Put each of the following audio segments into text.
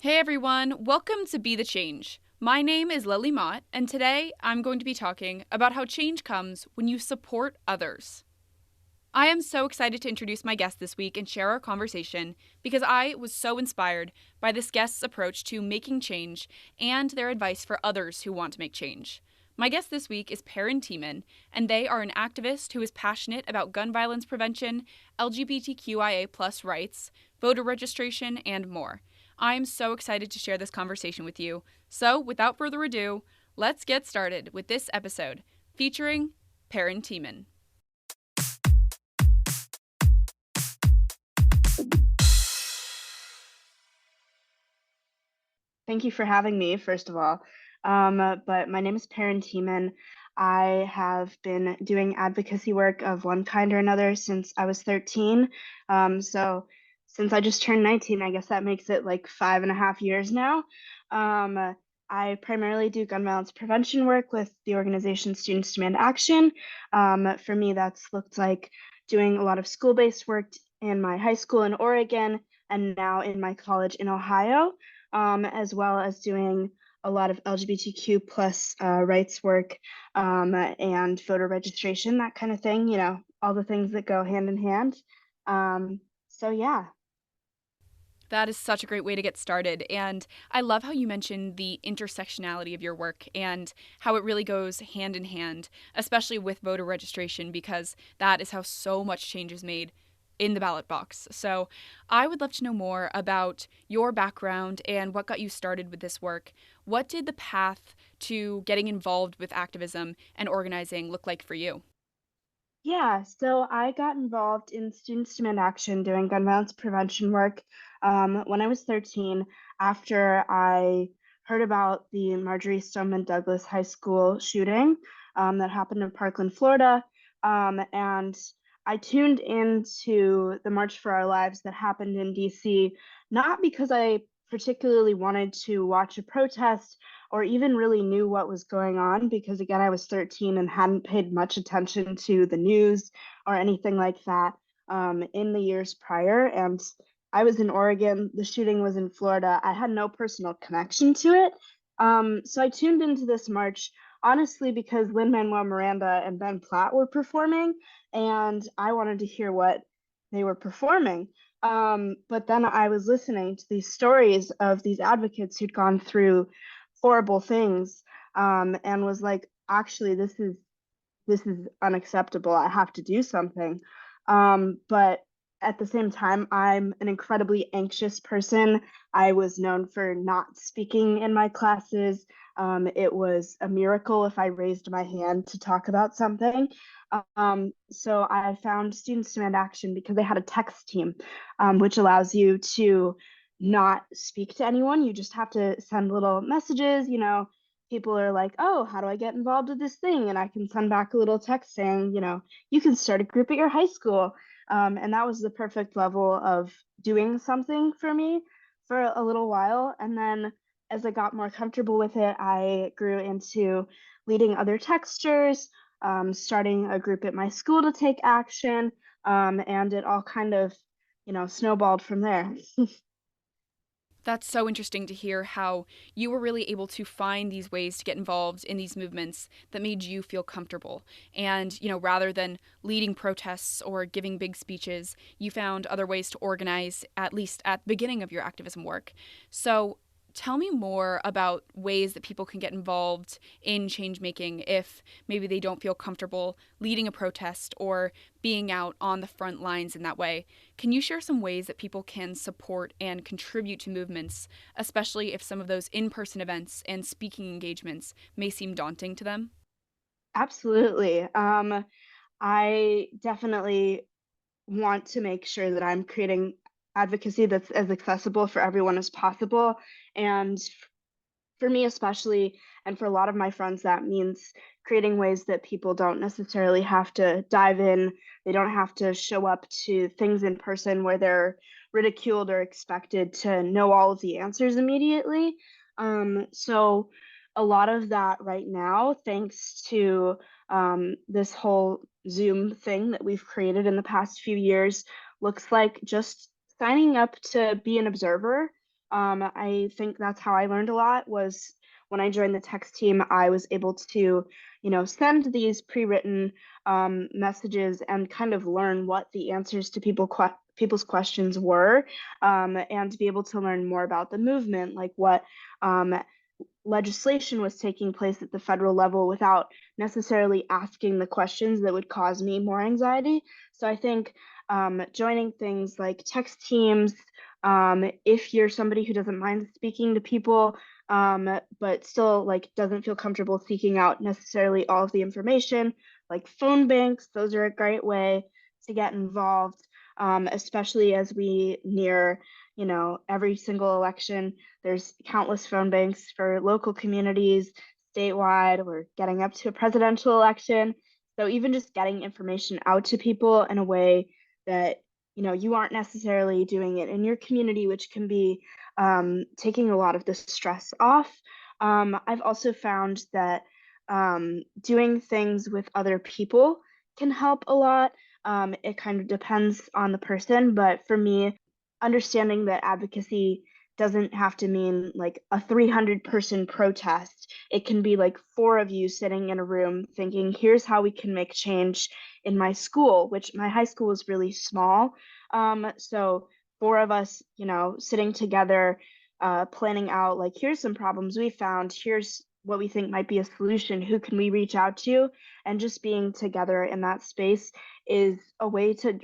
Hey everyone, welcome to Be the Change. My name is Lily Mott, and today I'm going to be talking about how change comes when you support others. I am so excited to introduce my guest this week and share our conversation because I was so inspired by this guest's approach to making change and their advice for others who want to make change. My guest this week is Peren Tiemann, and they are an activist who is passionate about gun violence prevention, LGBTQIA rights, voter registration, and more. I am so excited to share this conversation with you. So, without further ado, let's get started with this episode featuring Peren Tiemann. Thank you for having me, first of all. But my name is Peren Tiemann. I have been doing advocacy work of one kind or another since I was 13. So since I just turned 19, I guess that makes it like 5.5 years now. I primarily do gun violence prevention work with the organization Students Demand Action. For me, that's looked like doing a lot of school-based work in my high school in Oregon and now in my college in Ohio, as well as doing a lot of LGBTQ plus rights work, and voter registration, that kind of thing, all the things that go hand in hand. So yeah. That is such a great way to get started. And I love how you mentioned the intersectionality of your work and how it really goes hand in hand, especially with voter registration, because that is how so much change is made in the ballot box. So I would love to know more about your background and what got you started with this work. What did the path to getting involved with activism and organizing look like for you? Yeah, so I got involved in Students Demand Action doing gun violence prevention work when I was 13 after I heard about the Marjorie Stoneman Douglas High School shooting that happened in Parkland, Florida. And I tuned into the March for Our Lives that happened in DC, not because I particularly wanted to watch a protest or even really knew what was going on because again I was 13 and hadn't paid much attention to the news or anything like that in the years prior. And I was in Oregon, the shooting was in Florida. I had no personal connection to it. So I tuned into this march honestly because Lin-Manuel Miranda and Ben Platt were performing and I wanted to hear what they were performing. But then I was listening to these stories of these advocates who'd gone through horrible things, and was like, actually, this is unacceptable. I have to do something. But at the same time, I'm an incredibly anxious person. I was known for not speaking in my classes. It was a miracle if I raised my hand to talk about something. So I found Students Demand Action because they had a text team, which allows you to not speak to anyone. You just have to send little messages. People are like, oh, how do I get involved with this thing? And I can send back a little text saying, you can start a group at your high school. And that was the perfect level of doing something for me for a little while. And then as I got more comfortable with it, I grew into leading other texters, starting a group at my school to take action. And it all kind of, snowballed from there. That's so interesting to hear how you were really able to find these ways to get involved in these movements that made you feel comfortable. And, rather than leading protests or giving big speeches, you found other ways to organize, at least at the beginning of your activism work. So, tell me more about ways that people can get involved in change making if maybe they don't feel comfortable leading a protest or being out on the front lines in that way. Can you share some ways that people can support and contribute to movements, especially if some of those in person events and speaking engagements may seem daunting to them? Absolutely. I definitely want to make sure that I'm creating advocacy that's as accessible for everyone as possible. And for me, especially, and for a lot of my friends, that means creating ways that people don't necessarily have to dive in. They don't have to show up to things in person where they're ridiculed or expected to know all of the answers immediately. So, a lot of that right now, thanks to this whole Zoom thing that we've created in the past few years, looks like just signing up to be an observer, I think that's how I learned a lot was when I joined the text team, I was able to, send these pre-written messages and kind of learn what the answers to people's questions were, and to be able to learn more about the movement, like what um, legislation was taking place at the federal level without necessarily asking the questions that would cause me more anxiety. So I think joining things like text teams, if you're somebody who doesn't mind speaking to people, but still like doesn't feel comfortable seeking out necessarily all of the information, like phone banks, those are a great way to get involved, especially as we near, every single election. There's countless phone banks for local communities, statewide. We're getting up to a presidential election. So even just getting information out to people in a way that, you aren't necessarily doing it in your community, which can be taking a lot of the stress off. I've also found that doing things with other people can help a lot. It kind of depends on the person, but for me, understanding that advocacy doesn't have to mean like a 300-person protest. It can be like four of you sitting in a room thinking, here's how we can make change in my school, which my high school was really small. So four of us, sitting together, planning out like, here's some problems we found, here's what we think might be a solution, who can we reach out to, and just being together in that space is a way to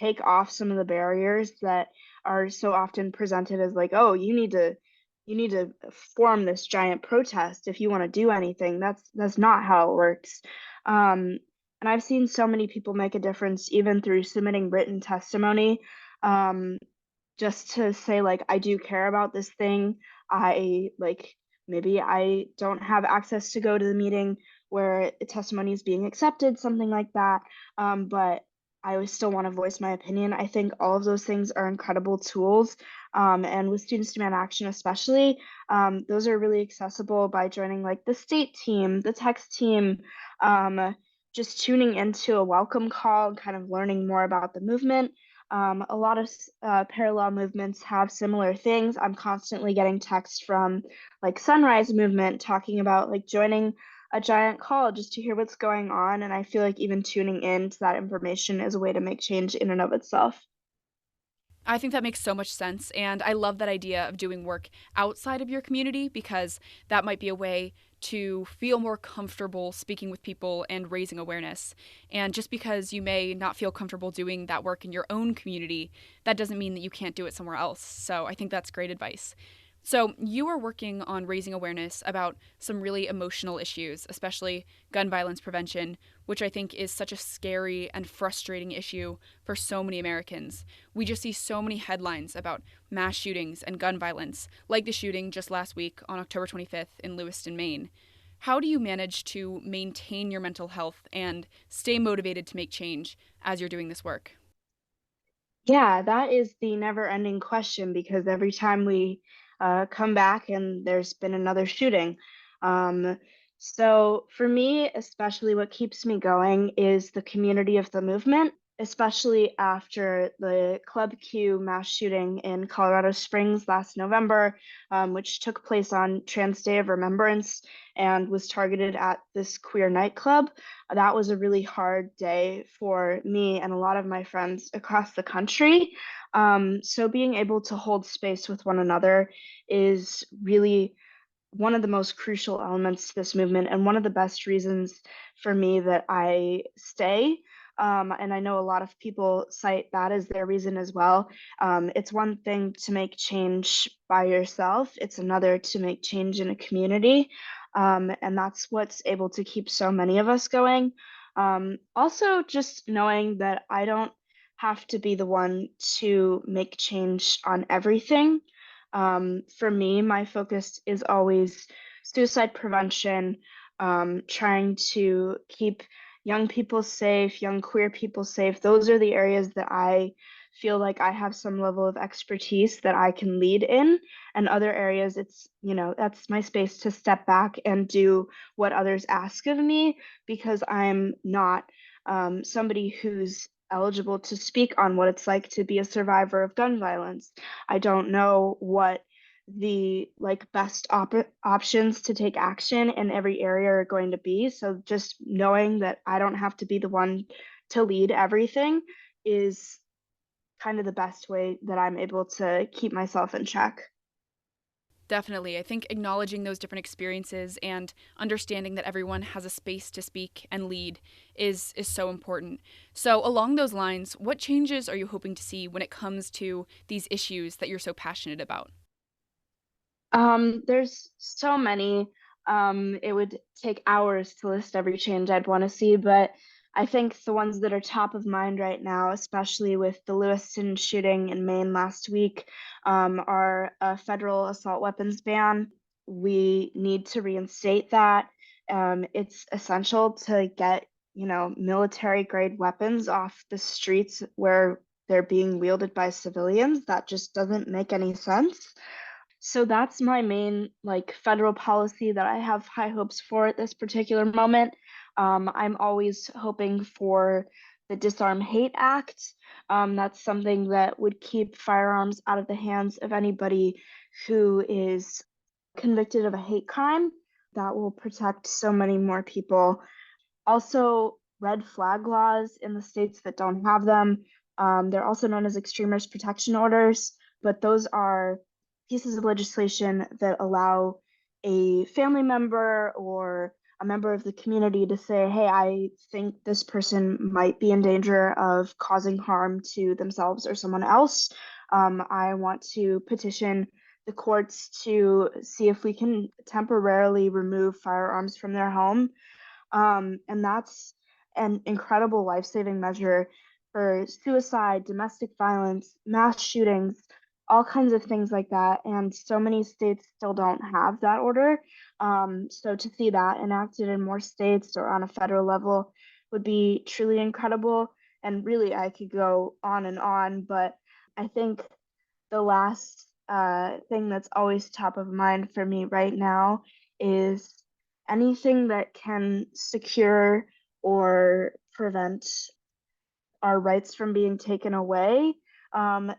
take off some of the barriers that are so often presented as like, oh, you need to form this giant protest if you want to do anything. That's not how it works. And I've seen so many people make a difference even through submitting written testimony, um, just to say like, I do care about this thing. I like, maybe I don't have access to go to the meeting where testimony is being accepted, something like that. But I always still want to voice my opinion. I think all of those things are incredible tools. And with Students Demand Action, especially, those are really accessible by joining like the state team, the text team, just tuning into a welcome call and kind of learning more about the movement. A lot of parallel movements have similar things. I'm constantly getting texts from like Sunrise Movement talking about like joining a giant call just to hear what's going on. And I feel like even tuning in to that information is a way to make change in and of itself. I think that makes so much sense. And I love that idea of doing work outside of your community because that might be a way to feel more comfortable speaking with people and raising awareness. And just because you may not feel comfortable doing that work in your own community, that doesn't mean that you can't do it somewhere else. So I think that's great advice. So, you are working on raising awareness about some really emotional issues, especially gun violence prevention, which I think is such a scary and frustrating issue for so many Americans. We just see so many headlines about mass shootings and gun violence, like the shooting just last week on October 25th in Lewiston, Maine. How do you manage to maintain your mental health and stay motivated to make change as you're doing this work? Yeah, that is the never-ending question because every time we come back and there's been another shooting. Um, so for me, especially what keeps me going is the community of the movement, especially after the Club Q mass shooting in Colorado Springs last November, which took place on Trans Day of Remembrance and was targeted at this queer nightclub. That was a really hard day for me and a lot of my friends across the country. So being able to hold space with one another is really one of the most crucial elements to this movement and one of the best reasons for me that I stay. And I know a lot of people cite that as their reason as well. It's one thing to make change by yourself, it's another to make change in a community. And that's what's able to keep so many of us going. Also, just knowing that I don't have to be the one to make change on everything. For me, my focus is always suicide prevention, trying to keep young people safe, young queer people safe. Those are the areas that I feel like I have some level of expertise that I can lead in. And other areas, it's, that's my space to step back and do what others ask of me because I'm not somebody who's eligible to speak on what it's like to be a survivor of gun violence. I don't know what the like best options to take action in every area are going to be. So just knowing that I don't have to be the one to lead everything is kind of the best way that I'm able to keep myself in check. Definitely. I think acknowledging those different experiences and understanding that everyone has a space to speak and lead is so important. So, along those lines, what changes are you hoping to see when it comes to these issues that you're so passionate about? There's so many. It would take hours to list every change I'd want to see, but I think the ones that are top of mind right now, especially with the Lewiston shooting in Maine last week, are a federal assault weapons ban. We need to reinstate that. It's essential to get, military grade weapons off the streets where they're being wielded by civilians. That just doesn't make any sense. So that's my main like federal policy that I have high hopes for at this particular moment. I'm always hoping for the Disarm Hate Act. That's something that would keep firearms out of the hands of anybody who is convicted of a hate crime. That will protect so many more people. Also, red flag laws in the states that don't have them. They're also known as extremist protection orders, but those are pieces of legislation that allow a family member or a member of the community to say, hey, I think this person might be in danger of causing harm to themselves or someone else. I want to petition the courts to see if we can temporarily remove firearms from their home, and that's an incredible life-saving measure for suicide, domestic violence, mass shootings, all kinds of things like that. And so many states still don't have that order. So to see that enacted in more states or on a federal level would be truly incredible. And really, I could go on, but I think the last thing that's always top of mind for me right now is anything that can secure or prevent our rights from being taken away,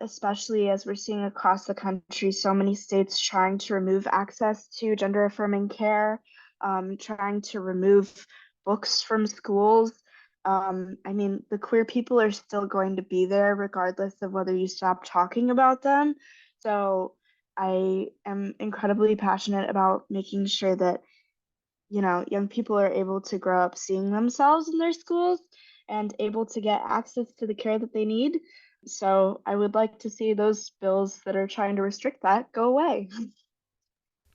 especially as we're seeing across the country so many states trying to remove access to gender affirming care, trying to remove books from schools. I mean, the queer people are still going to be there regardless of whether you stop talking about them. So I am incredibly passionate about making sure that young people are able to grow up seeing themselves in their schools and able to get access to the care that they need. So I would like to see those bills that are trying to restrict that go away.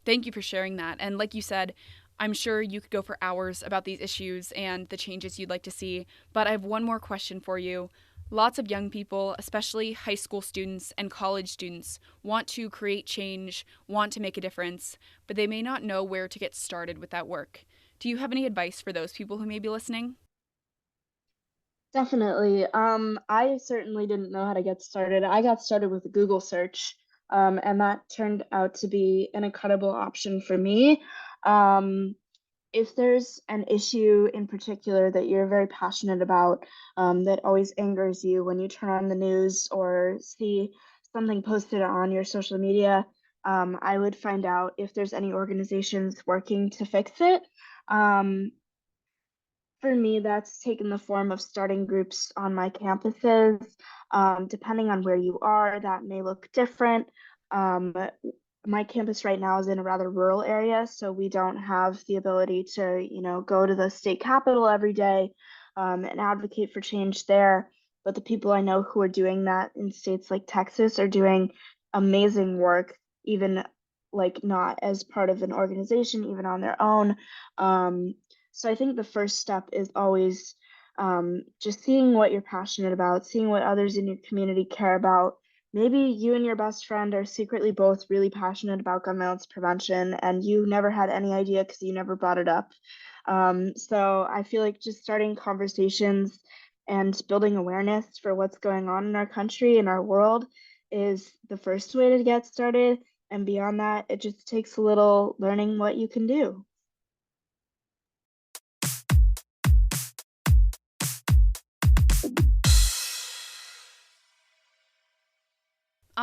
Thank you for sharing that. And like you said, I'm sure you could go for hours about these issues and the changes you'd like to see, but I have one more question for you. Lots of young people, especially high school students and college students, want to create change, want to make a difference, but they may not know where to get started with that work. Do you have any advice for those people who may be listening? Definitely. I certainly didn't know how to get started. I got started with a Google search, and that turned out to be an incredible option for me. Um, if there's an issue in particular that you're very passionate about, that always angers you when you turn on the news or see something posted on your social media, I would find out if there's any organizations working to fix it. Um, for me, that's taken the form of starting groups on my campuses. Depending on where you are, that may look different. Um, my campus right now is in a rather rural area, so we don't have the ability to, go to the state capitol every day, and advocate for change there. But the people I know who are doing that in states like Texas are doing amazing work, even like not as part of an organization, even on their own. So I think the first step is always just seeing what you're passionate about, seeing what others in your community care about. Maybe you and your best friend are secretly both really passionate about gun violence prevention, and you never had any idea because you never brought it up. So I feel like just starting conversations and building awareness for what's going on in our country and our world is the first way to get started. And beyond that, it just takes a little learning what you can do.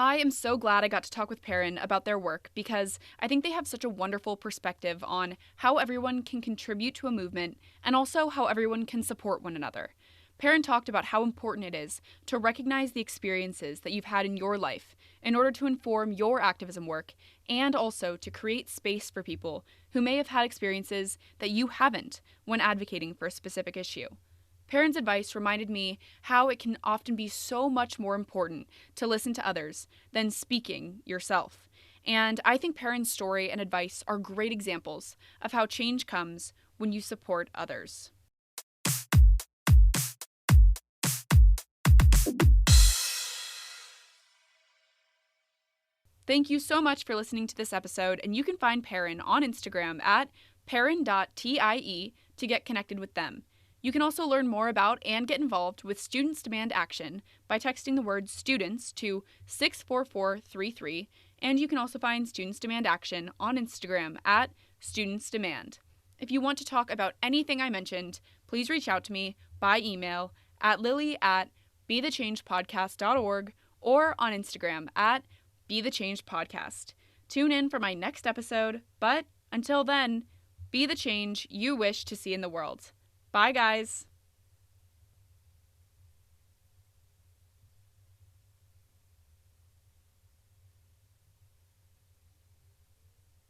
I am so glad I got to talk with Peren about their work because I think they have such a wonderful perspective on how everyone can contribute to a movement and also how everyone can support one another. Peren talked about how important it is to recognize the experiences that you've had in your life in order to inform your activism work and also to create space for people who may have had experiences that you haven't when advocating for a specific issue. Peren's advice reminded me how it can often be so much more important to listen to others than speaking yourself. And I think Peren's story and advice are great examples of how change comes when you support others. Thank you so much for listening to this episode, and you can find Peren on Instagram at peren.tie to get connected with them. You can also learn more about and get involved with Students Demand Action by texting the word STUDENTS to 64433, and you can also find Students Demand Action on Instagram at Students Demand. If you want to talk about anything I mentioned, please reach out to me by email at lily@bethechangepodcast.org or on Instagram at Be the Change Podcast. Tune in for my next episode, but until then, be the change you wish to see in the world. Bye, guys.